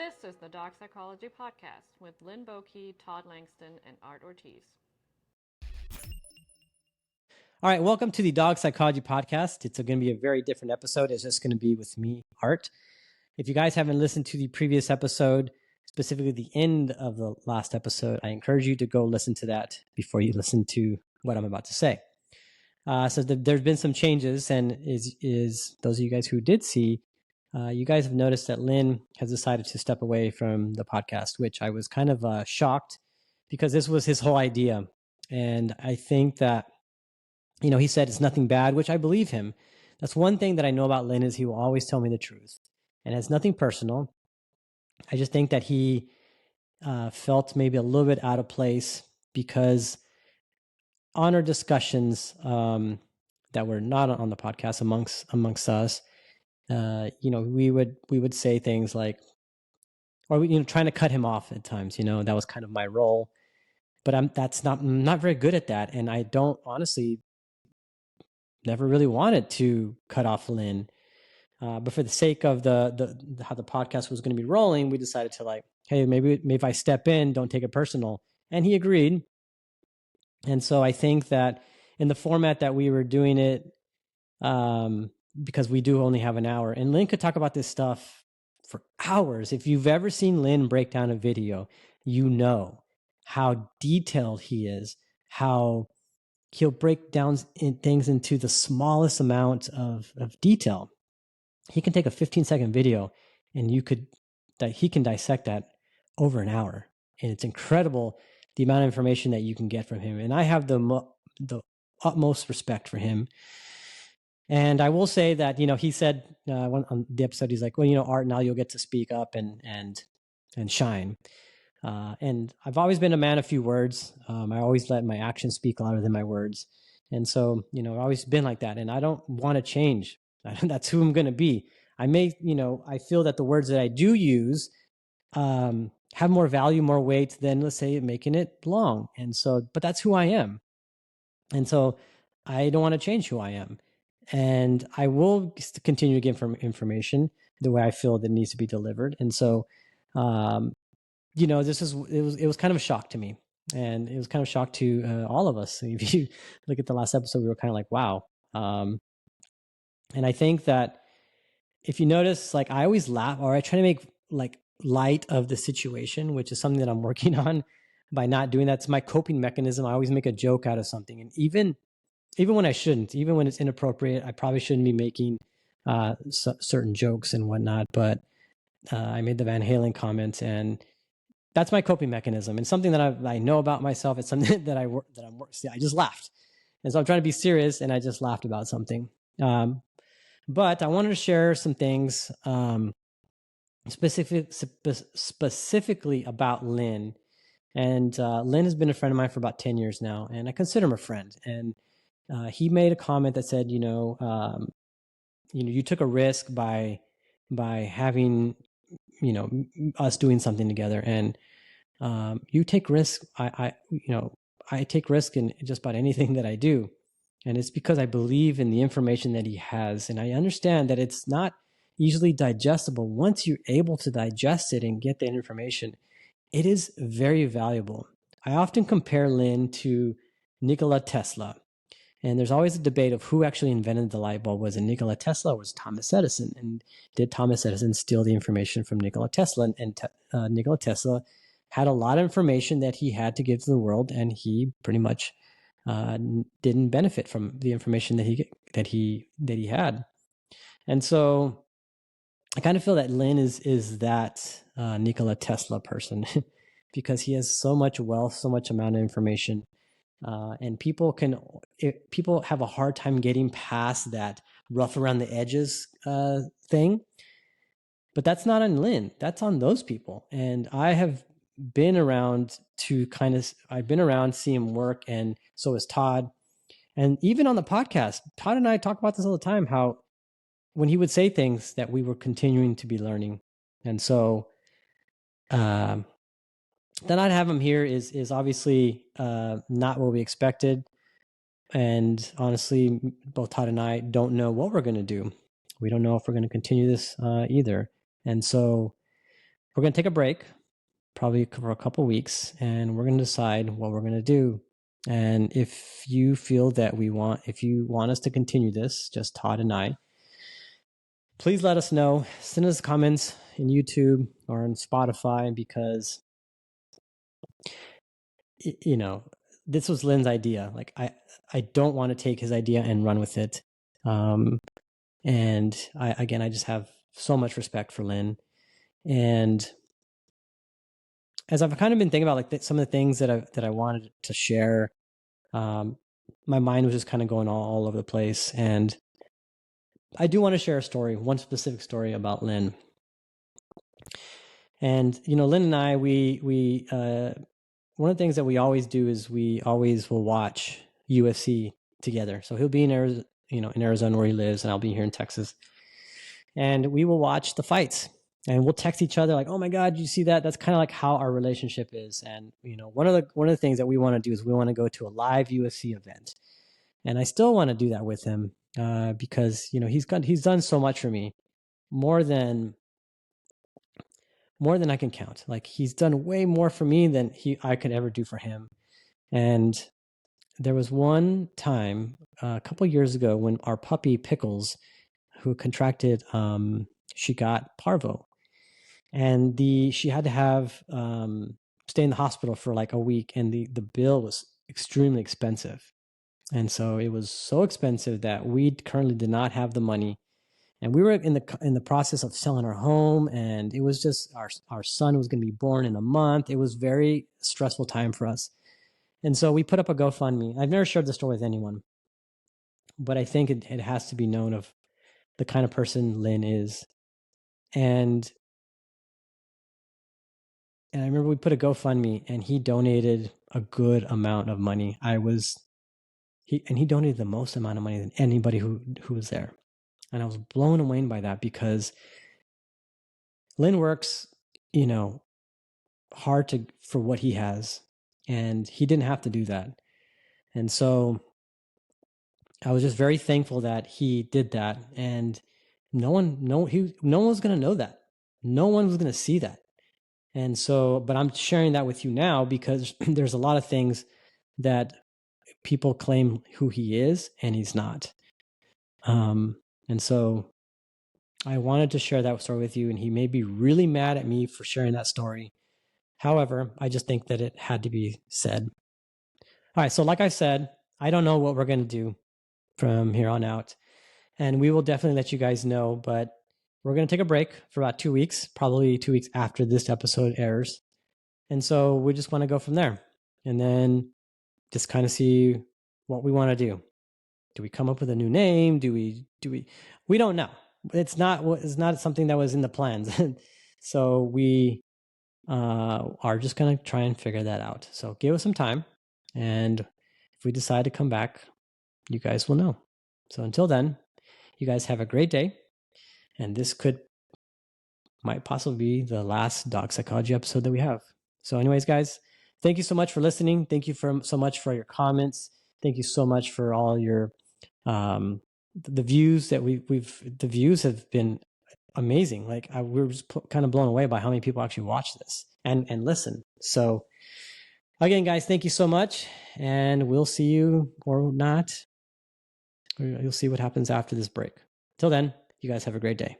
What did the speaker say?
This is the Dog Psychology Podcast with Linn Boyke, Todd Langston, and Art Ortiz. All right, welcome to the Dog Psychology Podcast. It's going to be a very different episode. It's just going to be with me, Art. If you guys haven't listened to the previous episode, specifically the end of the last episode, I encourage you to go listen to that before you listen to what I'm about to say. There's been some changes, and is those of you guys who did see, you guys have noticed that Lynn has decided to step away from the podcast, which I was kind of shocked because this was his whole idea. And I think that, he said it's nothing bad, which I believe him. That's one thing that I know about Lynn is he will always tell me the truth. And it's nothing personal. I just think that he felt maybe a little bit out of place because on our discussions that were not on the podcast amongst us, we would say things like, or trying to cut him off at times. That was kind of my role, but I'm not very good at that, and I don't honestly never really wanted to cut off Lynn. But for the sake of the how the podcast was going to be rolling, we decided to hey, maybe if I step in, don't take it personal, and he agreed. And so I think that in the format that we were doing it, because we do only have an hour, and Lynn could talk about this stuff for hours. If you've ever seen Lynn break down a video, you know how detailed he is, how he'll break down things into the smallest amount of detail. He can take a 15-second video and he can dissect that over an hour. And it's incredible the amount of information that you can get from him. And I have the utmost respect for him. And I will say that, he said on the episode, he's like, well, Art, now you'll get to speak up and shine. And I've always been a man of few words. I always let my actions speak louder than my words. And so, I've always been like that. And I don't want to change. That's who I'm going to be. I feel that the words that I do use have more value, more weight than, let's say, making it long. And so, but that's who I am. And so I don't want to change who I am. And I will continue to give information the way I feel that it needs to be delivered. And so, it was kind of a shock to me, and it was kind of a shock to all of us. If you look at the last episode, we were kind of like, wow. And I think that if you notice, I always laugh, or I try to make light of the situation, which is something that I'm working on by not doing that. It's my coping mechanism. I always make a joke out of something. And even when I shouldn't, even when it's inappropriate, I probably shouldn't be making certain jokes and whatnot. But I made the Van Halen comment, and that's my coping mechanism, and something that I know about myself. It's something that I just laughed. And so I'm trying to be serious, and I just laughed about something. But I wanted to share some things specifically about Lynn. And Lynn has been a friend of mine for about 10 years now, and I consider him a friend. And he made a comment that said, you took a risk by having, us doing something together, and you take risk. I take risk in just about anything that I do. And it's because I believe in the information that he has. And I understand that it's not easily digestible. Once you're able to digest it and get that information, it is very valuable. I often compare Lynn to Nikola Tesla. And there's always a debate of who actually invented the light bulb. Was it Nikola Tesla or was it Thomas Edison? And did Thomas Edison steal the information from Nikola Tesla? And Nikola Tesla had a lot of information that he had to give to the world, and he pretty much didn't benefit from the information that he had. And so I kind of feel that Lynn is that Nikola Tesla person because he has so much wealth, so much amount of information, and people have a hard time getting past that rough around the edges thing. But that's not on Lynn. That's on those people. And I have been around I've been around, see him work, and so is Todd. And even on the podcast, Todd and I talk about this all the time, how when he would say things that we were continuing to be learning. And so then I'd have him here is obviously not what we expected. And honestly, both Todd and I don't know what we're going to do. We don't know if we're going to continue this either. And so we're going to take a break, probably for a couple weeks, and we're going to decide what we're going to do. And if you feel that if you want us to continue this, just Todd and I, please let us know. Send us comments in YouTube or on Spotify, because this was Lynn's idea. Like I don't want to take his idea and run with it. And I just have so much respect for Lynn. And as I've kind of been thinking about some of the things that I wanted to share, my mind was just kind of going all over the place. And I do want to share a story, one specific story about Lynn. And Lynn and I, we one of the things that we always do is we always will watch UFC together. So he'll be in Arizona where he lives, and I'll be here in Texas. And we will watch the fights, and we'll text each other like, "Oh my God, you see that?" That's kind of like how our relationship is. And one of the things that we want to do is we want to go to a live UFC event, and I still want to do that with him because he's done so much for me, more than I can count. Like, he's done way more for me than I could ever do for him. And there was one time a couple years ago when our puppy Pickles, who contracted, she got parvo, and she had to have stay in the hospital for like a week, and the bill was extremely expensive. And so it was so expensive that we currently did not have the money. And we were in the process of selling our home, and it was just our son was going to be born in a month. It was very stressful time for us. And so we put up a GoFundMe. I've never shared this story with anyone, but I think it has to be known of the kind of person Lynn is. And I remember we put a GoFundMe, and he donated a good amount of money. He donated the most amount of money than anybody who was there. And I was blown away by that, because Lynn works, hard for what he has, and he didn't have to do that. And so I was just very thankful that he did that. And no one was going to know that. No one was going to see that. And so, but I'm sharing that with you now because there's a lot of things that people claim who he is, and he's not. And so I wanted to share that story with you, and he may be really mad at me for sharing that story. However, I just think that it had to be said. All right. So like I said, I don't know what we're going to do from here on out, and we will definitely let you guys know, but we're going to take a break for about 2 weeks, probably 2 weeks after this episode airs. And so we just want to go from there, and then just kind of see what we want to do. Do we come up with a new name? Do we don't know. It's not something that was in the plans. So we are just going to try and figure that out. So give us some time. And if we decide to come back, you guys will know. So until then, you guys have a great day. And this might possibly be the last dog psychology episode that we have. So anyways, guys, thank you so much for listening. Thank you so much for your comments. Thank you so much for all your the views that the views have been amazing. Like we were just kind of blown away by how many people actually watch this and listen. So again, guys, thank you so much, and we'll see you or not. You'll see what happens after this break. Till then, you guys have a great day.